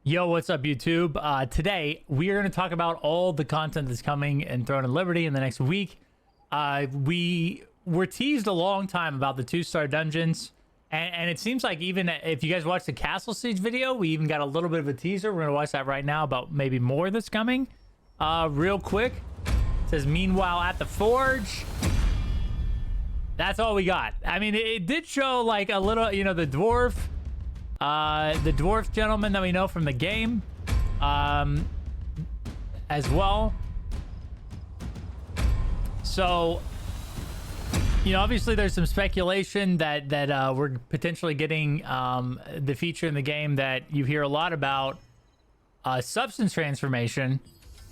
Yo, what's up, YouTube? Today, we are going to talk about all the content that's coming in Throne and Liberty in the next week. We were teased a long time about the 2-star dungeons, and it seems like even if you guys watched the Castle Siege video, we even got a little bit of a teaser. We're going to watch that right now about maybe more that's coming. Real quick, it says, meanwhile, at the Forge. That's all we got. I mean, it did show like a little, you know, the dwarf gentleman that we know from the game, as well. So, you know, obviously there's some speculation that we're potentially getting the feature in the game that you hear a lot about, substance transformation.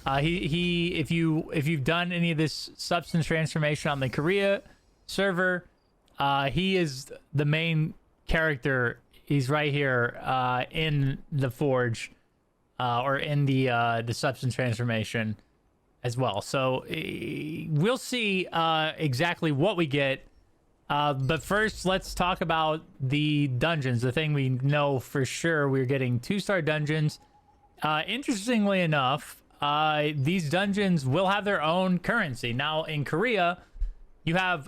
If you've done any of this substance transformation on the Korea server, he is the main character. He's right here in the Forge, or in the substance transformation as well. So we'll see exactly what we get. But first, let's talk about the dungeons. The thing we know for sure, we're getting 2-star dungeons. Interestingly enough, these dungeons will have their own currency. Now, in Korea, you have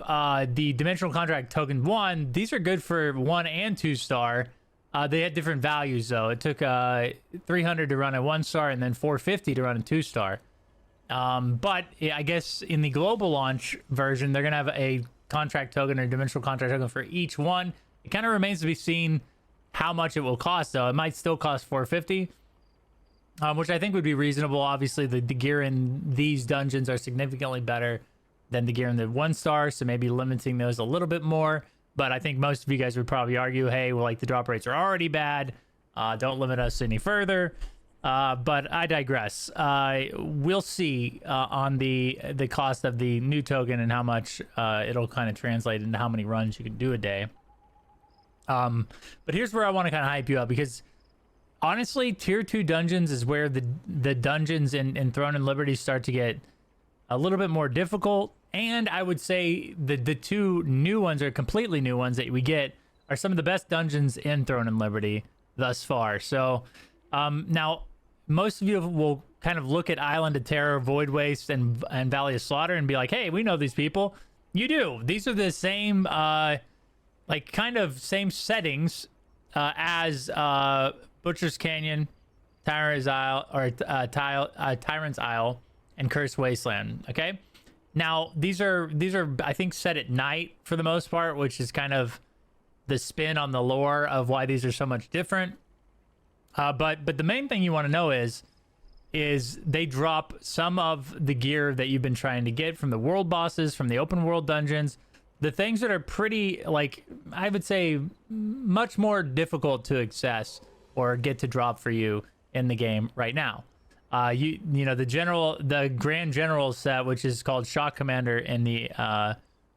the Dimensional Contract Token 1. These are good for 1 and 2-star. They had different values, though. It took 300 to run a 1-star and then 450 to run a 2-star. But I guess in the global launch version, they're going to have a contract token or dimensional contract token for each one. It kind of remains to be seen how much it will cost, though. It might still cost 450, which I think would be reasonable. Obviously, the gear in these dungeons are significantly better than the gear in the 1-star, so maybe limiting those a little bit more. But I think most of you guys would probably argue, hey, well, like the drop rates are already bad. Don't limit us any further. But I digress. We'll see on the cost of the new token and how much it'll kind of translate into how many runs you can do a day. But here's where I want to kind of hype you up, because honestly, tier 2 dungeons is where the dungeons in Throne and Liberty start to get a little bit more difficult. And I would say the 2 new ones, or completely new ones that we get, are some of the best dungeons in Throne and Liberty thus far. So now, most of you will kind of look at Island of Terror, Void Waste, and Valley of Slaughter and be like, hey, we know these people. You do. These are the same, like, kind of same settings as Butcher's Canyon, Tyrant's Isle, or Tyrant's Isle, and Cursed Wasteland. Okay. Now, these are I think set at night for the most part, which is kind of the spin on the lore of why these are so much different. But the main thing you want to know is they drop some of the gear that you've been trying to get from the world bosses, from the open world dungeons, the things that are pretty, like, I would say much more difficult to access or get to drop for you in the game right now. You know, the Grand General set, which is called Shock Commander in the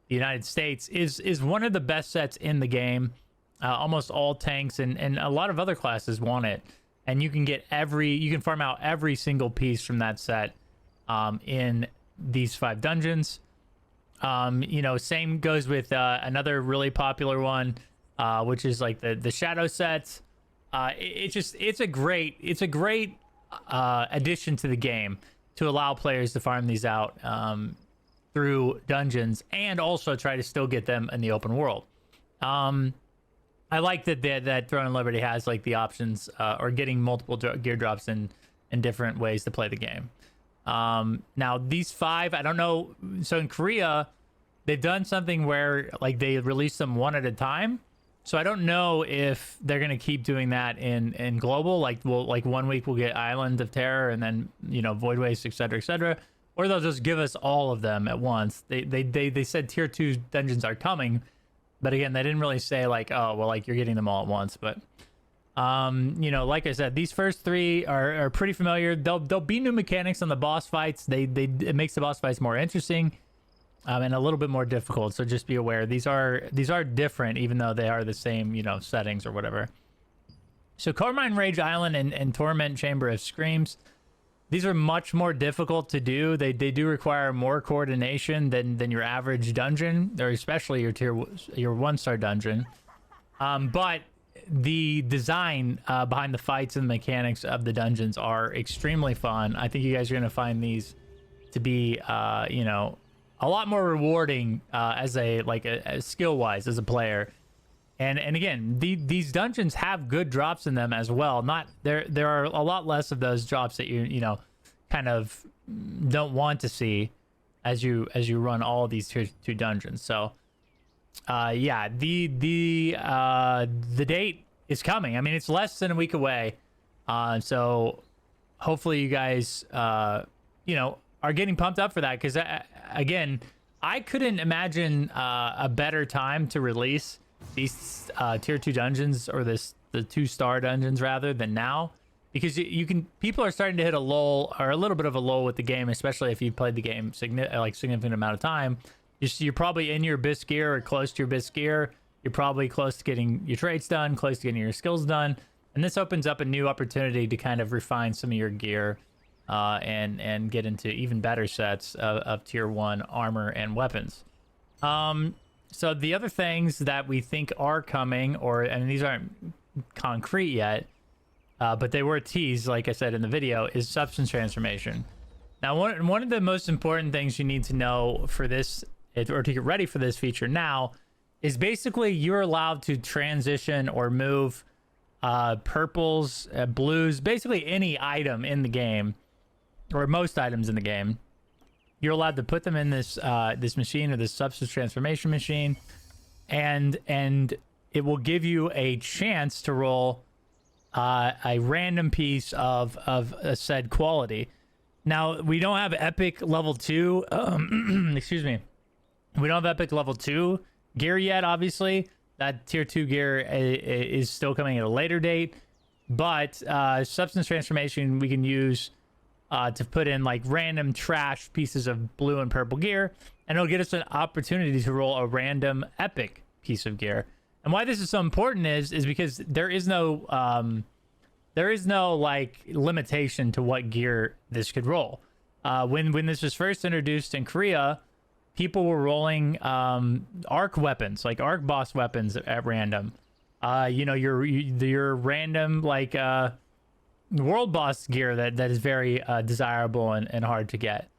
United States, is one of the best sets in the game. Almost all tanks and a lot of other classes want it, and you can farm out every single piece from that set in these 5 dungeons. You know, same goes with another really popular one, which is like the Shadow sets. It's a great addition to the game to allow players to farm these out through dungeons and also try to still get them in the open world. I like that Throne and Liberty has like the options or getting multiple gear drops in different ways to play the game. Now these 5, I don't know. So in Korea, they've done something where like they release them one at a time. So I don't know if they're going to keep doing that in global. Like, like 1 week we'll get Island of Terror and then, you know, Void Waste, etc., or they'll just give us all of them at once. They said tier 2 dungeons are coming, but again, they didn't really say like, oh, well, like you're getting them all at once. But you know, like I said, these first 3 are pretty familiar. There'll be new mechanics on the boss fights. It makes the boss fights more interesting. And a little bit more difficult, so just be aware. These are different, even though they are the same, you know, settings or whatever. So Carmine Rage Island and Torment Chamber of Screams, these are much more difficult to do. They do require more coordination than your average dungeon, or especially your 1-star dungeon. But the design behind the fights and the mechanics of the dungeons are extremely fun. I think you guys are going to find these to be, you know, a lot more rewarding as a skill wise as a player. And again, these dungeons have good drops in them as well. Not there are a lot less of those drops that you know kind of don't want to see as you run all of these tier 2 dungeons. So yeah, the date is coming. I mean, it's less than a week away. So hopefully you guys you know, are getting pumped up for that, because again, I couldn't imagine a better time to release these tier 2 dungeons, or the 2-star dungeons rather, than now, because you can, people are starting to hit a lull, or a little bit of a lull with the game, especially if you've played the game significant amount of time. You're probably in your best gear or close to your best gear. You're probably close to getting your traits done, close to getting your skills done, and this opens up a new opportunity to kind of refine some of your gear and get into even better sets of tier 1 armor and weapons. So the other things that we think are coming, and these aren't concrete yet, but they were teased, like I said in the video, is substance transformation. Now, one of the most important things you need to know for this, or to get ready for this feature now, is basically you're allowed to transition or move purples, blues, basically any item in the game, or most items in the game. You're allowed to put them in this this machine, or this substance transformation machine, and it will give you a chance to roll a random piece of a said quality. Now, we don't have epic level 2 excuse me, we don't have epic level 2 gear yet. Obviously that tier 2 gear is still coming at a later date, but substance transformation we can use to put in like random trash pieces of blue and purple gear, and it'll get us an opportunity to roll a random epic piece of gear. And why this is so important is because there is no like limitation to what gear this could roll. When this was first introduced in Korea, people were rolling arc weapons, like arc boss weapons at random. You know, your random like world boss gear that is very desirable and hard to get.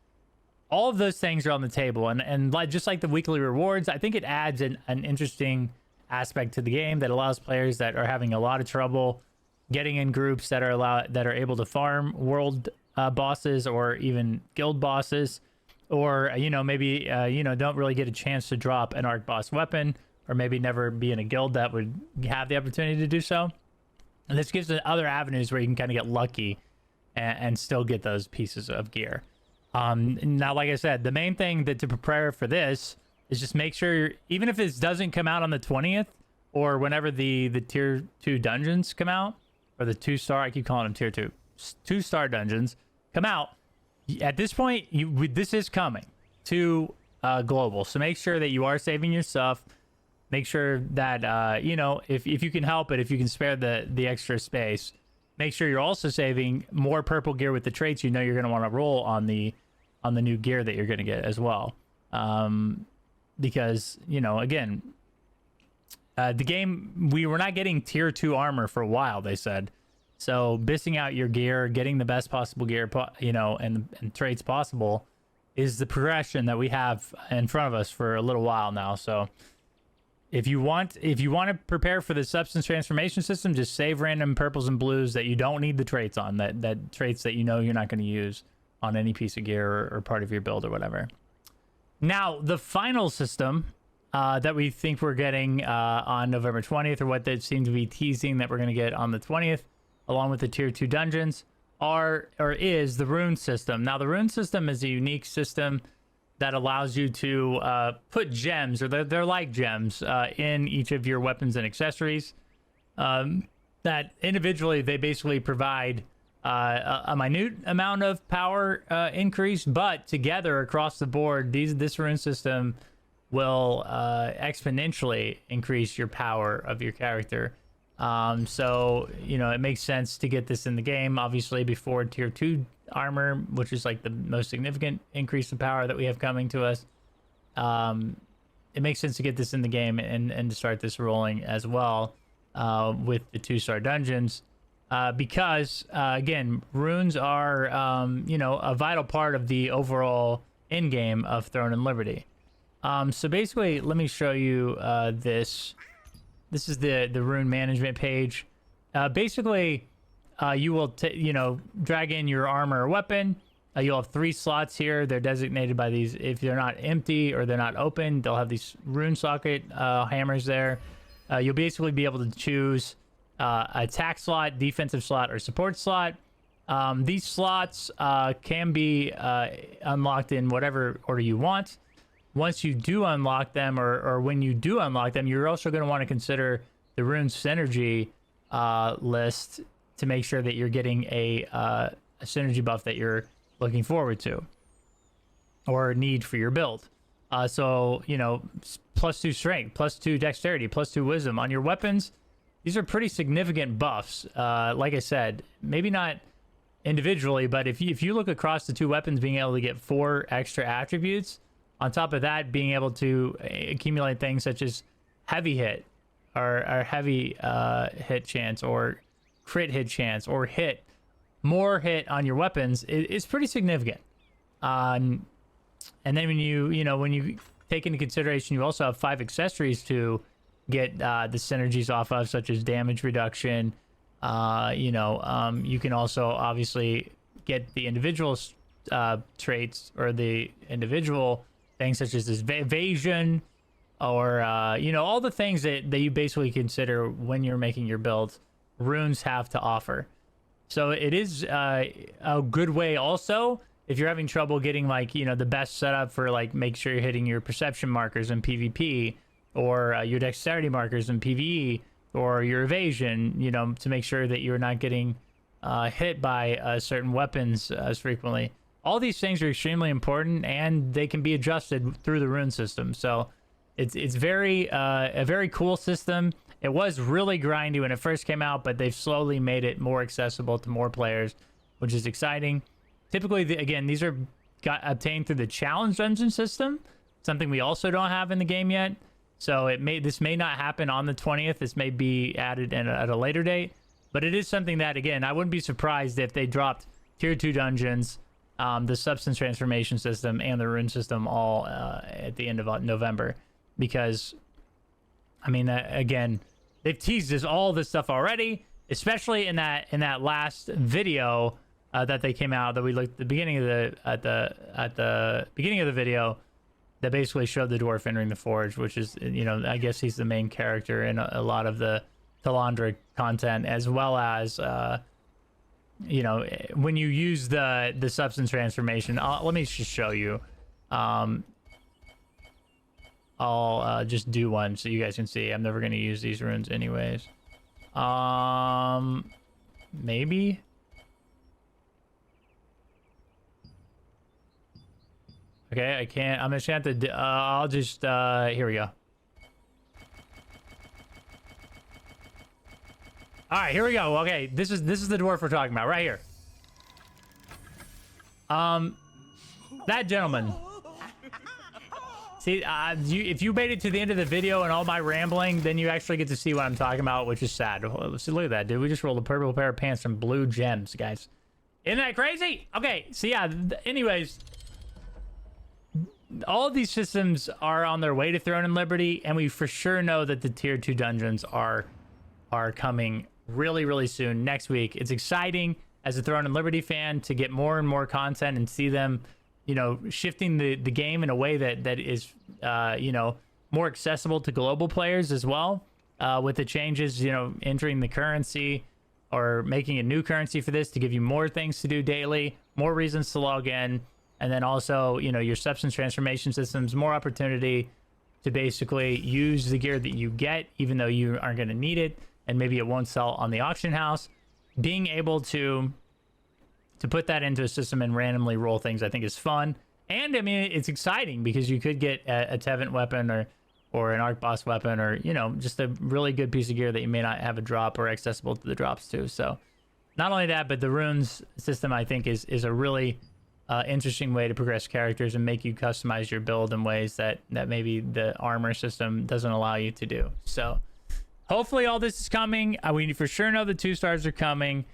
All of those things are on the table, and like, just like the weekly rewards, I think it adds an interesting aspect to the game that allows players that are having a lot of trouble getting in groups that are able to farm world bosses, or even guild bosses, or you know, maybe you know, don't really get a chance to drop an arc boss weapon, or maybe never be in a guild that would have the opportunity to do so. And this gives other avenues where you can kind of get lucky and still get those pieces of gear. Now, like I said, the main thing to prepare for this is just make sure, even if this doesn't come out on the 20th, or whenever the tier 2 dungeons come out, or the 2-star, I keep calling them tier 2, 2-star dungeons come out, at this point, this is coming to global. So make sure that you are saving your stuff. Make sure that, you know, if you can help it, if you can spare the extra space, make sure you're also saving more purple gear with the traits you know you're going to want to roll on the new gear that you're going to get as well. Because, you know, again, the game, we were not getting tier 2 armor for a while, they said. So bissing out your gear, getting the best possible gear, you know, and traits possible is the progression that we have in front of us for a little while now. So if you want to prepare for the substance transformation system, just save random purples and blues that you don't need the traits on, that traits that you know you're not going to use on any piece of gear or part of your build or whatever. Now, the final system that we think we're getting on November 20th, or what they seem to be teasing that we're going to get on the 20th, along with the tier 2 dungeons, is the rune system. Now, the rune system is a unique system that allows you to put gems, or they're like gems, in each of your weapons and accessories. That individually, they basically provide a minute amount of power increase, but together across the board, this rune system will exponentially increase your power of your character. So, you know, it makes sense to get this in the game, obviously, before tier 2 armor, which is like the most significant increase in power that we have coming to us. It makes sense to get this in the game and to start this rolling as well. with the 2-star dungeons, because again, runes are a vital part of the overall end game of Throne and Liberty. So basically, let me show you this. This is the rune management page. Basically, you will drag in your armor or weapon. You'll have 3 slots here. They're designated by these. If they're not empty or they're not open, they'll have these rune socket hammers there. You'll basically be able to choose attack slot, defensive slot, or support slot. These slots can be unlocked in whatever order you want. Once you do unlock them, or when you do unlock them, you're also going to want to consider the rune synergy list to make sure that you're getting a synergy buff that you're looking forward to or need for your build. So, +2 strength, +2 dexterity, +2 wisdom on your weapons. These are pretty significant buffs. Like I said, maybe not individually, but if you look across the 2 weapons, being able to get 4 extra attributes, on top of that, being able to accumulate things such as heavy hit or heavy hit chance or crit hit chance or more hit on your weapons is pretty significant. And then when you take into consideration, you also have 5 accessories to get the synergies off of, such as damage reduction. You can also obviously get the individual traits or the individual things such as this evasion or all the things that you basically consider when you're making your build. Runes have to offer. So it is a good way also if you're having trouble getting the best setup for make sure you're hitting your perception markers in PvP or your dexterity markers in PvE or your evasion, to make sure that you're not getting hit by certain weapons as frequently. All these things are extremely important, and they can be adjusted through the rune system. So it's a very cool system. It was really grindy when it first came out, but they've slowly made it more accessible to more players, which is exciting. Typically, again, these are obtained through the challenge dungeon system, something we also don't have in the game yet. So this may not happen on the 20th. This may be added at a later date, but it is something that, again, I wouldn't be surprised if they dropped tier 2 dungeons, the substance transformation system, and the rune system all at the end of November, because again, they've teased all this stuff already, especially in that last video that they came out that we looked at the beginning of the beginning of the video, that basically showed the dwarf entering the forge, which is, I guess he's the main character in a lot of the Talandra content, as well as when you use the substance transformation. Let me just show you. I'll just do one so you guys can see. I'm never going to use these runes anyways. Maybe. Okay, I can't. I'm just gonna have to. I'll just. Here we go. All right, here we go. Okay, this is the dwarf we're talking about right here. That gentleman. See, if you made it to the end of the video and all my rambling, then you actually get to see what I'm talking about, which is sad. See, look at that, dude. We just rolled a purple pair of pants and blue gems, guys. Isn't that crazy? Okay, so yeah. Anyways. All of these systems are on their way to Throne and Liberty, and we for sure know that the tier 2 dungeons are coming really, really soon next week. It's exciting as a Throne and Liberty fan to get more and more content and see them, shifting the game in a way that is, more accessible to global players as well, with the changes, entering the currency or making a new currency for this to give you more things to do daily, more reasons to log in. And then also, your substance transformation systems, more opportunity to basically use the gear that you get, even though you aren't going to need it, and maybe it won't sell on the auction house. Being able to put that into a system and randomly roll things, I think is fun. And, it's exciting because you could get a Tevent weapon or an Arc Boss weapon or, just a really good piece of gear that you may not have a drop or accessible to the drops to. So, not only that, but the runes system, I think, is a really... interesting way to progress characters and make you customize your build in ways that maybe the armor system doesn't allow you to do. So hopefully all this is coming. We for sure know the 2 stars are coming.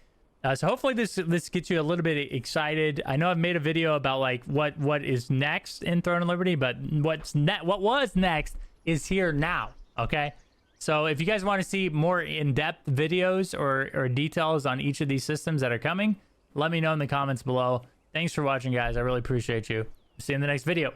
So hopefully this gets you a little bit excited. I know I've made a video about like what is next in Throne of Liberty, but what was next is here now. Okay, so if you guys want to see more in-depth videos or details on each of these systems that are coming, let me know in the comments below. Thanks for watching, guys. I really appreciate you. See you in the next video.